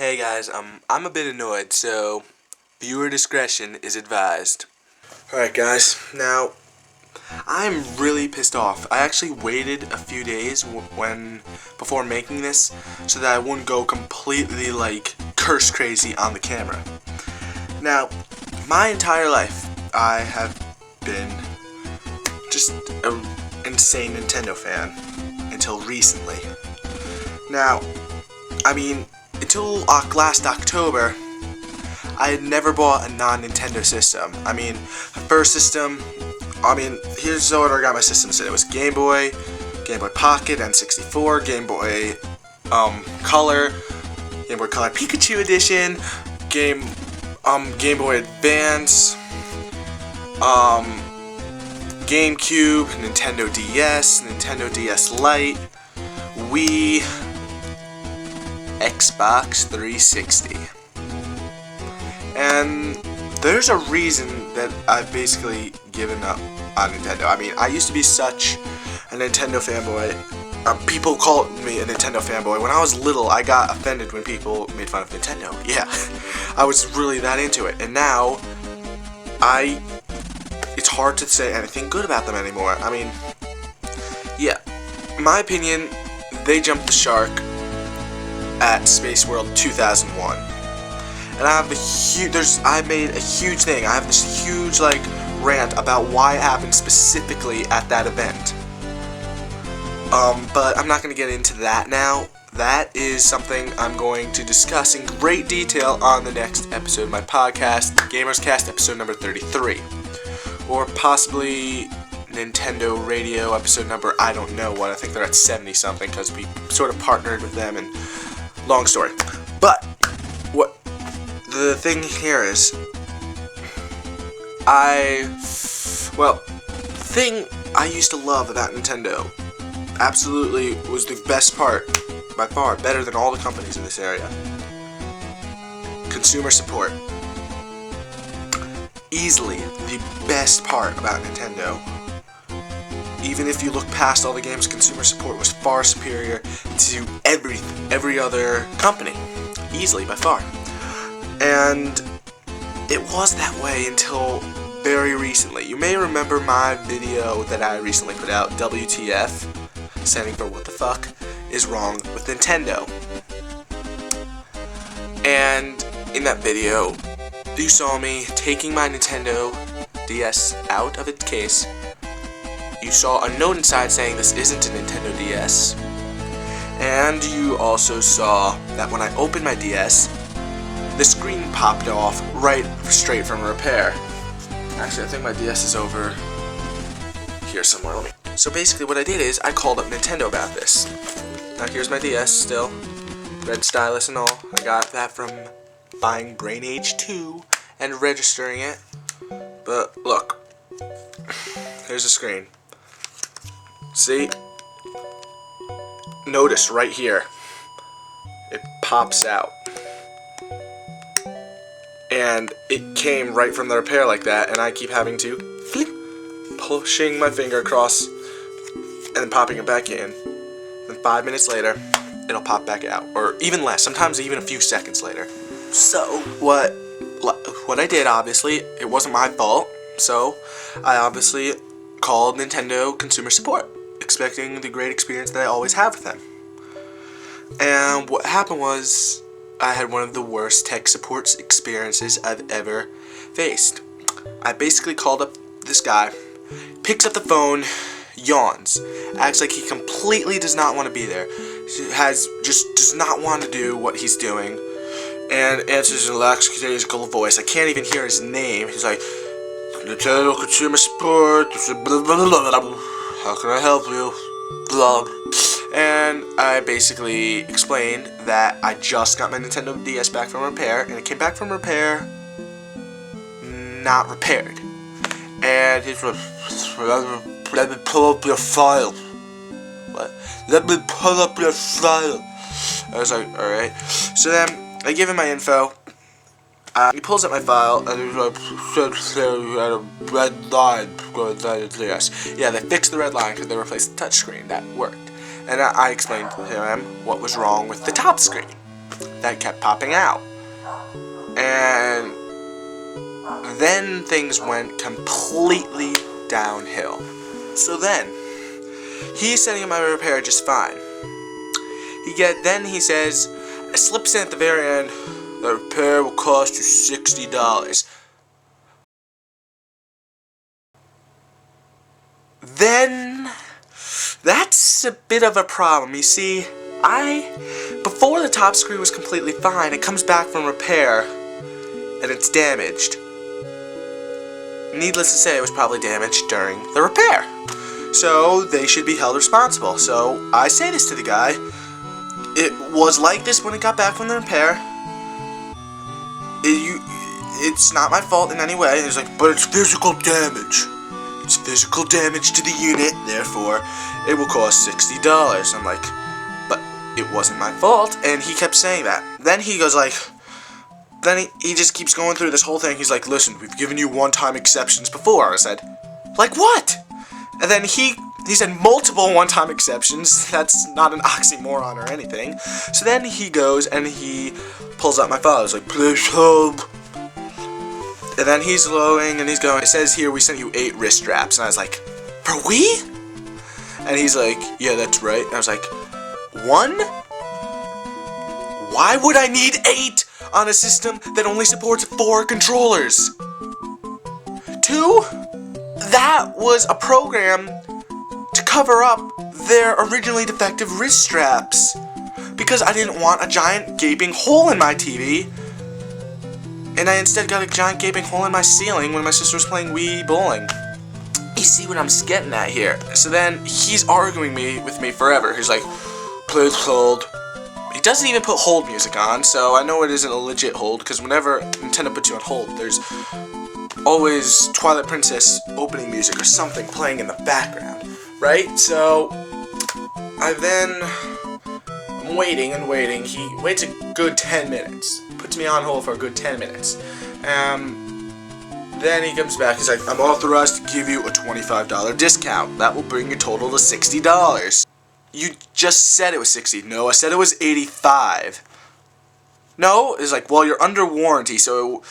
Hey guys, I'm a bit annoyed, so viewer discretion is advised. Alright guys, now, I'm really pissed off. I actually waited a few days before making this so that I wouldn't go completely, curse crazy on the camera. Now, my entire life, I have been just an insane Nintendo fan until recently. Now, until last October, I had never bought a non-Nintendo system. My first system, here's the order I got my systems in. It was Game Boy Pocket, N64, Game Boy Color, Game Boy Color Pikachu Edition, Game Boy Advance, GameCube, Nintendo DS, Nintendo DS Lite, Wii, Xbox 360. And there's a reason that I've basically given up on Nintendo. I used to be such a Nintendo fanboy. People called me a Nintendo fanboy. When I was little, I got offended when people made fun of Nintendo. Yeah, I was really that into it. And now, it's hard to say anything good about them anymore. Yeah, in my opinion, they jumped the shark at Space World 2001. And I made a huge thing. I have this huge, rant about why it happened specifically at that event. But I'm not going to get into that now. That is something I'm going to discuss in great detail on the next episode of my podcast, GamersCast episode number 33. Or possibly Nintendo Radio episode number, I don't know what. I think they're at 70-something because we sort of partnered with them, and long story. But what the thing here is, the thing I used to love about Nintendo absolutely was the best part, by far, better than all the companies in this area. Consumer support. Easily the best part about Nintendo. Even if you look past all the games, consumer support was far superior to every other company. Easily, by far. And it was that way until very recently. You may remember my video that I recently put out, WTF, standing for what the fuck is wrong with Nintendo. And in that video, you saw me taking my Nintendo DS out of its case. You saw a note inside saying this isn't a Nintendo DS. And you also saw that when I opened my DS, the screen popped off straight from repair. Actually, I think my DS is over here somewhere. So basically what I did is I called up Nintendo about this. Now here's my DS still. Red stylus and all. I got that from buying Brain Age 2 and registering it. But look. Here's the screen. See? Notice right here. It pops out. And it came right from the repair like that, and I keep having to pushing my finger across and then popping it back in. Then 5 minutes later, it'll pop back out, or even less, sometimes even a few seconds later. So what I did, obviously, it wasn't my fault, so I obviously called Nintendo Consumer Support, expecting the great experience that I always have with them. And what happened was, I had one of the worst tech support experiences I've ever faced. I basically called up this guy, picks up the phone, yawns, acts like he completely does not want to be there, does not want to do what he's doing, and answers in a lackadaisical voice. I can't even hear his name. He's like, Nintendo Consumer Support, how can I help you? Blah. And I basically explained that I just got my Nintendo DS back from repair, and it came back from repair not repaired. And he's like, let me pull up your file. What? Let me pull up your file. I was like, alright. So then, I give him my info. He pulls up my file, and he's like, you had a red line going down the DS. Yeah, they fixed the red line because they replaced the touchscreen. That worked. And I explained to him what was wrong with the top screen. that kept popping out. And then things went completely downhill. So then, he's setting up my repair just fine. Then he says, it slips in at the very end, the repair will cost you $60. Then, that's a bit of a problem. You see, before the top screw was completely fine, it comes back from repair, and it's damaged. Needless to say, it was probably damaged during the repair. So, they should be held responsible. So, I say this to the guy, it was like this when it got back from the repair. It's not my fault in any way. He's like, but it's physical damage. It's physical damage to the unit, therefore, it will cost $60. I'm like, but it wasn't my fault, and he kept saying that. Then he goes like, then he just keeps going through this whole thing. He's like, listen, we've given you one-time exceptions before. I said, like what? And then he said multiple one-time exceptions. That's not an oxymoron or anything. So then he goes and he pulls out my file. He's like, please hold. And then he's lowing and he's going, it says here we sent you 8 wrist straps. And I was like, for we? And he's like, yeah, that's right. And I was like, 1? Why would I need 8 on a system that only supports 4 controllers? 2? That was a program to cover up their originally defective wrist straps. Because I didn't want a giant gaping hole in my TV. And I instead got a giant gaping hole in my ceiling when my sister was playing Wii bowling. You see what I'm getting at here? So then he's arguing with me forever. He's like, please hold. He doesn't even put hold music on, so I know it isn't a legit hold, because whenever Nintendo puts you on hold, there's always Twilight Princess opening music or something playing in the background, right? So I'm waiting and waiting. He waits a good 10 minutes. Puts me on hold for a good 10 minutes. Then he comes back. He's like, I'm authorized to give you a $25 discount. That will bring your total to $60. You just said it was 60. No, I said it was 85. No, it's like, well, you're under warranty, so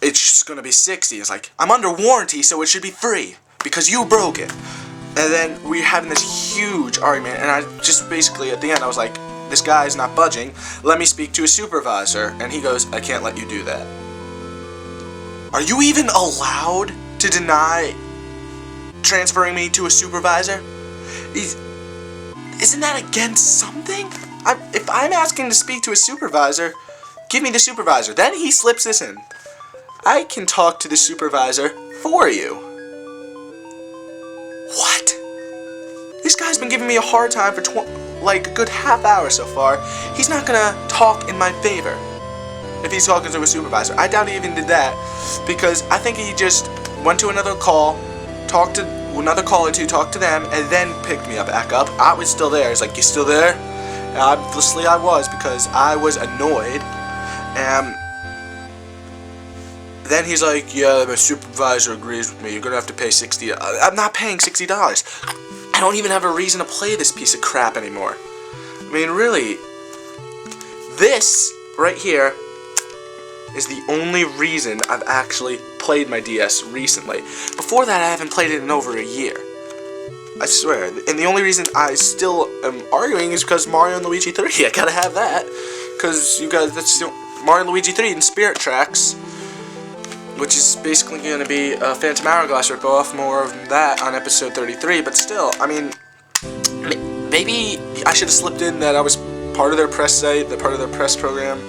it's just gonna be 60. It's like, I'm under warranty, so it should be free because you broke it. And then we're having this huge argument, and I just basically at the end I was like, this guy's not budging. Let me speak to a supervisor. And he goes, I can't let you do that. Are you even allowed to deny transferring me to a supervisor? Isn't that against something? If I'm asking to speak to a supervisor, give me the supervisor. Then he slips this in. I can talk to the supervisor for you. What? This guy's been giving me a hard time for like a good half hour so far. He's not gonna talk in my favor if he's talking to a supervisor. I doubt he even did that, because I think he just went to another call, talked to another call or two, talked to them, and then picked me back up. I was still there. He's like, you still there? And obviously I was, because I was annoyed. Then he's like, yeah, my supervisor agrees with me. You're gonna have to pay $60. I'm not paying $60. I don't even have a reason to play this piece of crap anymore. I mean, really, this right here is the only reason I've actually played my DS recently. Before that, I haven't played it in over a year. I swear. And the only reason I still am arguing is because Mario and Luigi 3. I gotta have that. Because you guys, that's still Mario and Luigi 3 in Spirit Tracks, which is basically going to be a Phantom Hourglass ripoff, more of that on episode 33, but still, I mean, maybe I should have slipped in that I was part of their press site, part of their press program.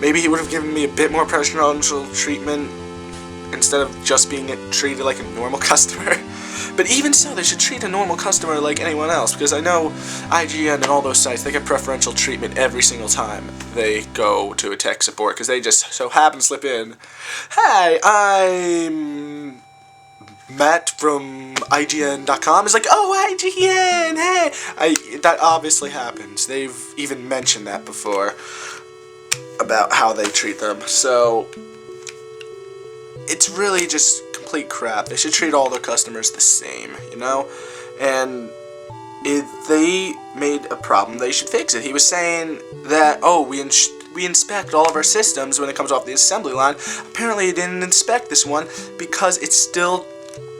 Maybe he would have given me a bit more preferential treatment instead of just being treated like a normal customer. But even so, they should treat a normal customer like anyone else, because I know IGN and all those sites, they get preferential treatment every single time they go to a tech support, because they just so happen to slip in, hey, I'm Matt from IGN.com. It's like, oh, IGN, hey! That obviously happens. They've even mentioned that before, about how they treat them. So it's really just complete crap. They should treat all their customers the same, you know? And if they made a problem, they should fix it. He was saying that, oh, we we inspect all of our systems when it comes off the assembly line. Apparently it didn't inspect this one because it's still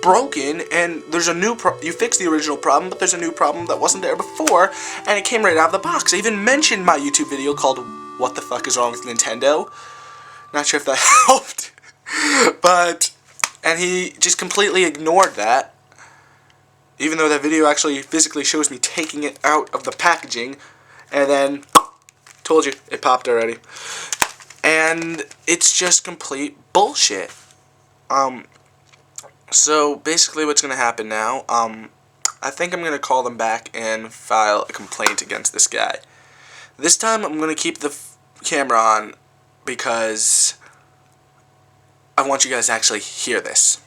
broken, and there's a new you fixed the original problem, but there's a new problem that wasn't there before, and it came right out of the box. I even mentioned my YouTube video called "What the Fuck is Wrong with Nintendo?" Not sure if that helped, but, and he just completely ignored that, even though that video actually physically shows me taking it out of the packaging, and then, told you, it popped already. And it's just complete bullshit. So basically what's going to happen now, I think I'm going to call them back and file a complaint against this guy. This time I'm going to keep the camera on because I want you guys to actually hear this.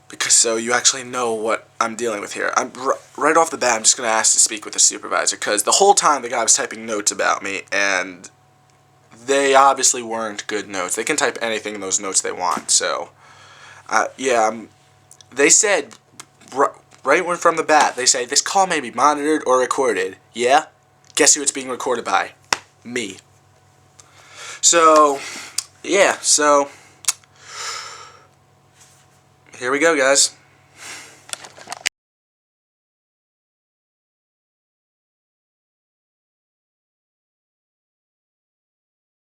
Because so you actually know what I'm dealing with here. I'm right off the bat, I'm just going to ask to speak with the supervisor, because the whole time the guy was typing notes about me, and they obviously weren't good notes. They can type anything in those notes they want, so yeah, they said, right from the bat, they say, this call may be monitored or recorded. Yeah? Guess who it's being recorded by? Me. So, yeah, so, here we go, guys.